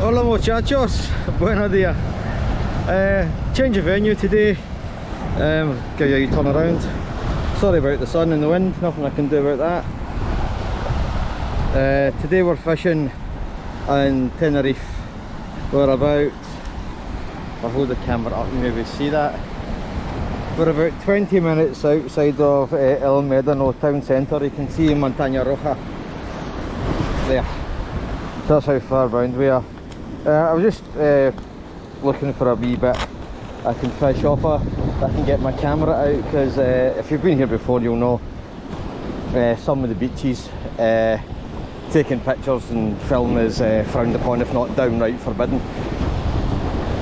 Hola muchachos, buenos dias. Change of venue today. Give you a turn around. Sorry about the sun and the wind, nothing I can do about that. Today we're fishing in Tenerife. We're about, I'll hold the camera up and maybe see that. We're about 20 minutes outside of El Médano town centre. You can see Montaña Roja there. So that's how far round we are. I was just looking for a wee bit I can fish off of. I can get my camera out because if you've been here before you'll know some of the beaches taking pictures and film is frowned upon, if not downright forbidden.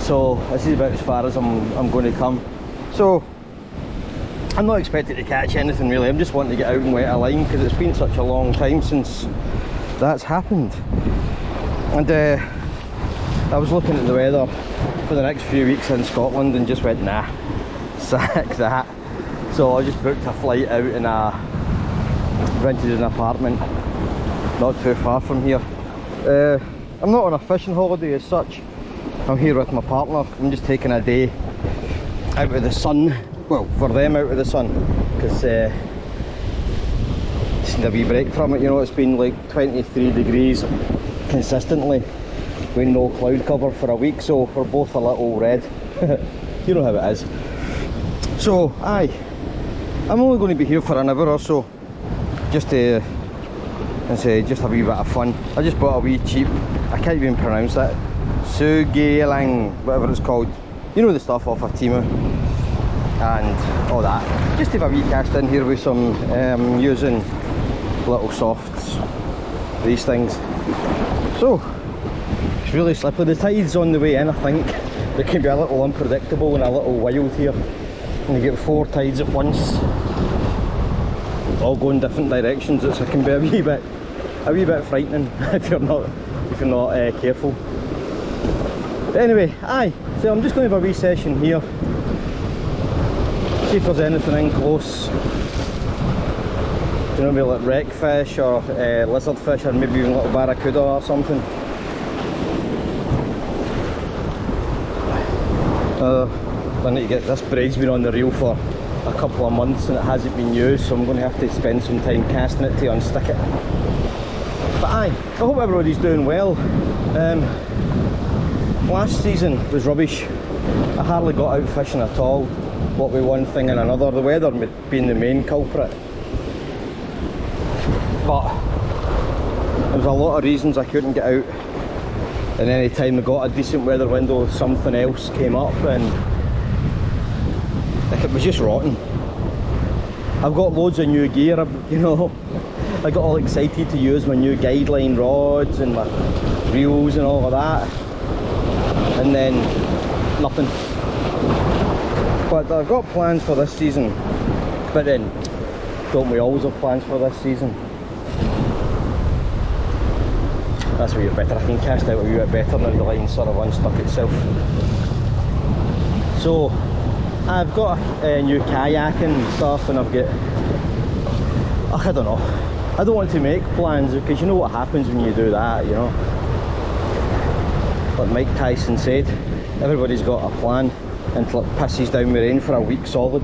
So this is about as far as I'm going to come. So I'm not expecting to catch anything really, I'm just wanting to get out and wet a line because it's been such a long time since that's happened. And I was looking at the weather for the next few weeks in Scotland and just went, nah, sack that. So I just booked a flight out and rented an apartment not too far from here. I'm not on a fishing holiday as such. I'm here with my partner. I'm just taking a day out of the sun. Well, for them out of the sun, because just need a wee break from it. You know, it's been like 23 degrees consistently with no cloud cover for a week, so we're both a little red. You know how it is. So aye, I'm only going to be here for an hour or so, just to just a wee bit of fun. I just bought a wee cheap, I can't even pronounce it, Sugelang, whatever it's called, you know, the stuff off of Temu and all that. Just to have a wee cast in here with some using little softs, these things. So it's really slippery. The tide's on the way in. I think it can be a little unpredictable and a little wild here, and you get 4 tides at once, all going different directions. It can be a wee bit frightening if you're not careful. But anyway, aye, so I'm just going to have a wee session here, see if there's anything in close. You know, maybe like wreckfish or lizardfish, or maybe even little barracuda or something. I need to get this braid's been on the reel for a couple of months and it hasn't been used, so I'm going to have to spend some time casting it to unstick it. But aye, I hope everybody's doing well. Last season was rubbish. I hardly got out fishing at all, what with one thing and another, the weather being the main culprit. But there was a lot of reasons I couldn't get out, and any time I got a decent weather window something else came up and it was just rotten. I've got loads of new gear, you know. I got all excited to use my new guideline rods and my reels and all of that, and then nothing. But I've got plans for this season, but then don't we always have plans for this season? That's a wee bit better. I can cast out a wee bit better now the line sort of unstuck itself. So I've got a new kayak and stuff, and I've got, I don't know, I don't want to make plans because you know what happens when you do that, you know. Like Mike Tyson said, everybody's got a plan until it pisses down with rain for a week solid.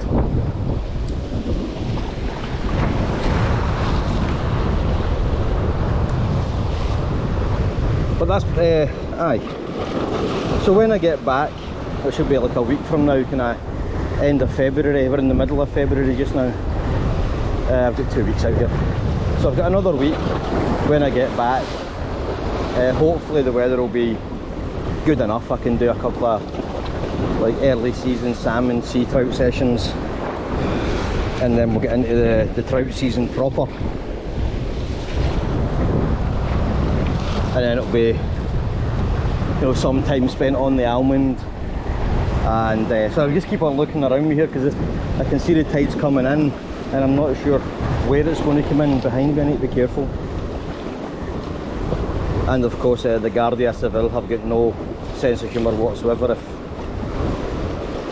But that's, aye. So when I get back, it should be like a week from now, end of February, we're in the middle of February just now. I've got 2 weeks out here. So I've got another week when I get back. Hopefully the weather will be good enough. I can do a couple of like early season salmon, sea trout sessions, and then we'll get into the trout season proper. And then it'll be, you know, some time spent on the Almond, and so I'll just keep on looking around me here because I can see the tides coming in, and I'm not sure where it's going to come in behind me. I need to be careful. And of course the Guardia Civil have got no sense of humour whatsoever if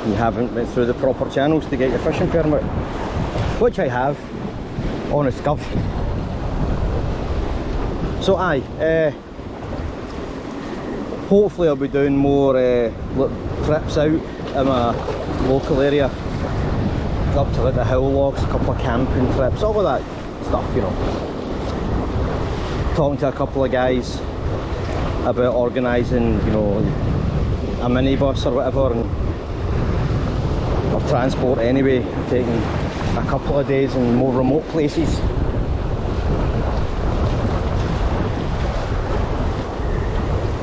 you haven't went through the proper channels to get your fishing permit, which I have, honest gov. So aye, hopefully I'll be doing more trips out in my local area, up to like the hill logs, a couple of camping trips, all of that stuff, you know. Talking to a couple of guys about organising, you know, a minibus or whatever, and or transport anyway, taking a couple of days in more remote places.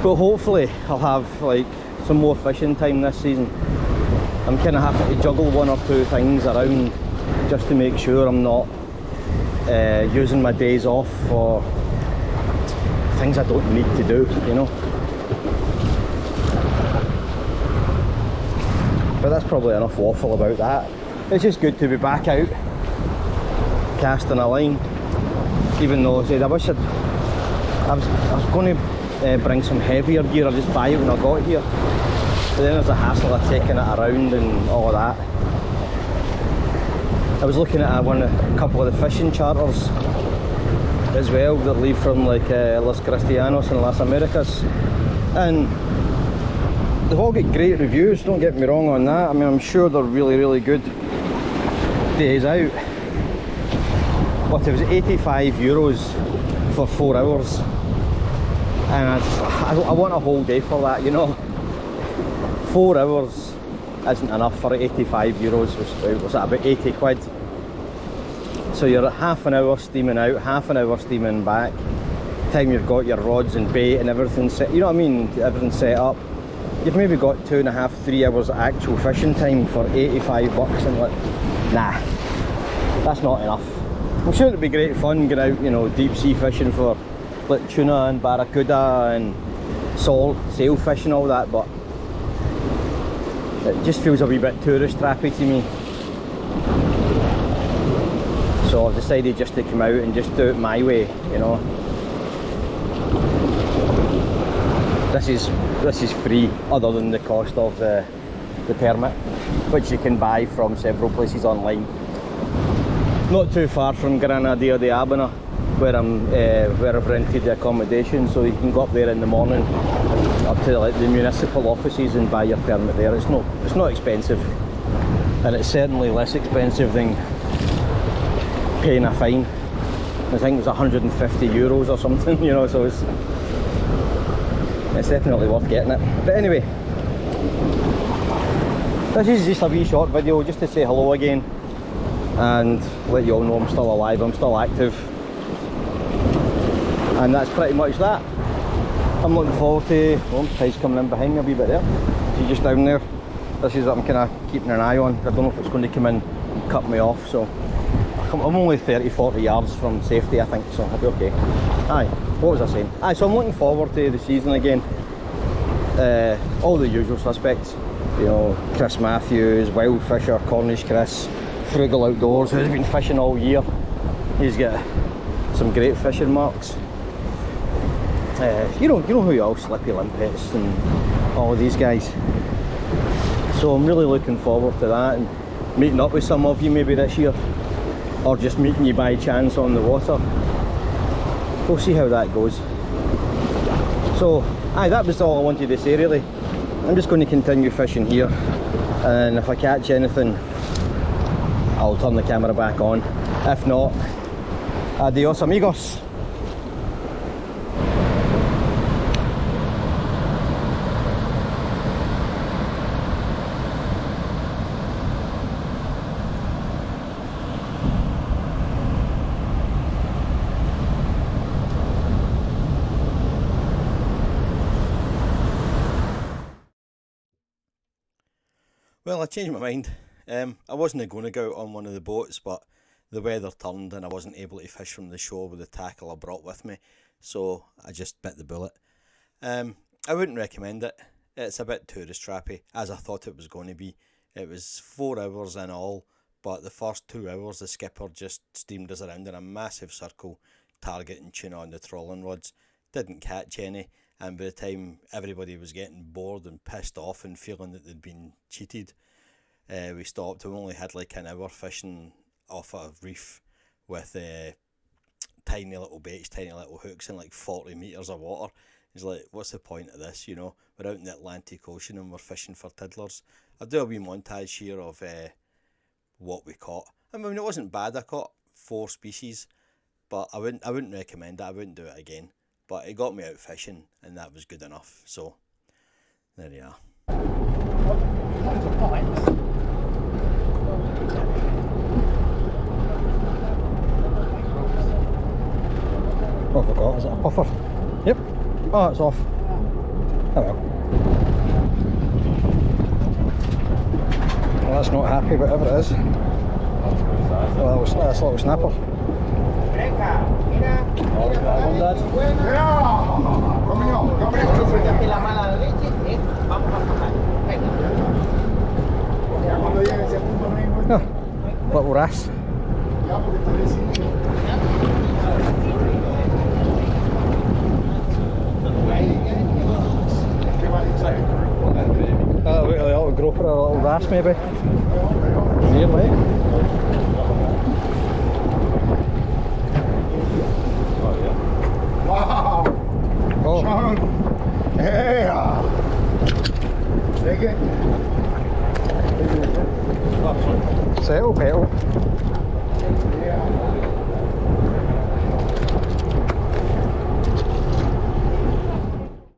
But hopefully I'll have like some more fishing time this season. I'm kind of having to juggle one or two things around just to make sure I'm not using my days off for things I don't need to do, you know. But that's probably enough waffle about that. It's just good to be back out casting a line, even though I said I was going to bring some heavier gear or just buy it when I got here, but then there's a hassle of taking it around and all of that. I was looking at a couple of the fishing charters as well that leave from like Los Cristianos and Las Americas, and they've all got great reviews, don't get me wrong on that. I mean, I'm sure they're really good days out, but it was €85 for 4 hours, and I want a whole day for that, you know. 4 hours isn't enough for €85, which was that about 80 quid. So you're at half an hour steaming out, half an hour steaming back. Time you've got your rods and bait and everything set, you know what I mean, everything set up. You've maybe got 2.5 to 3 hours of actual fishing time for $85, and like, nah, that's not enough. I'm sure it'd be great fun getting out, you know, deep sea fishing for like tuna and barracuda and sailfish and all that, but it just feels a wee bit tourist trappy to me. So I've decided just to come out and just do it my way, you know. This is free, other than the cost of the permit, which you can buy from several places online. Not too far from Granadilla de Abana, where I've rented the accommodation, so you can go up there in the morning up to like the municipal offices and buy your permit there. It's not expensive, and it's certainly less expensive than paying a fine. I think it was €150 or something, you know, so it's definitely worth getting it. But anyway, this is just a wee short video just to say hello again and let you all know I'm still alive, I'm still active, and that's pretty much that. I'm looking forward to, oh, tide's coming in behind me a wee bit there, see just down there. This is what I'm kind of keeping an eye on. I don't know if it's going to come in and cut me off, so I'm only 30-40 yards from safety, I think, so I'll be okay. Aye, what was I saying? Aye, so I'm looking forward to the season again. All the usual suspects, you know, Chris Matthews, Wild Fisher, Cornish Chris, Frugal Outdoors, who's been fishing all year. He's got some great fishing marks. You know who you all, Slippy Limpets and all of these guys. So I'm really looking forward to that, and meeting up with some of you maybe this year, or just meeting you by chance on the water. We'll see how that goes. So, aye, that was all I wanted to say really. I'm just going to continue fishing here, and if I catch anything, I'll turn the camera back on. If not, adios amigos. Well, I changed my mind. I wasn't going to go out on one of the boats, but the weather turned and I wasn't able to fish from the shore with the tackle I brought with me, so I just bit the bullet. I wouldn't recommend it. It's a bit tourist trappy, as I thought it was going to be. It was 4 hours in all, but the first 2 hours the skipper just steamed us around in a massive circle, targeting tuna on the trolling rods. Didn't catch any, and by the time everybody was getting bored and pissed off and feeling that they'd been cheated, we stopped. We only had like an hour fishing off a reef with tiny little baits, tiny little hooks, and like 40 metres of water. He's like, what's the point of this, you know? We're out in the Atlantic Ocean and we're fishing for tiddlers. I'll do a wee montage here of what we caught. I mean, it wasn't bad. I caught 4 species, but I wouldn't recommend it. I wouldn't do it again. But it got me out fishing, and that was good enough. So there you are. Oh, I forgot, is it a puffer? Yep. Oh, it's off. Oh well. Well, that's not happy, whatever it is. Well, that's a little snapper. Oh, little wrasse. A little groper or a little wrasse maybe. Nearly. Wow! Oh. Sean! Yeah! Take it. Settle petal. Yeah.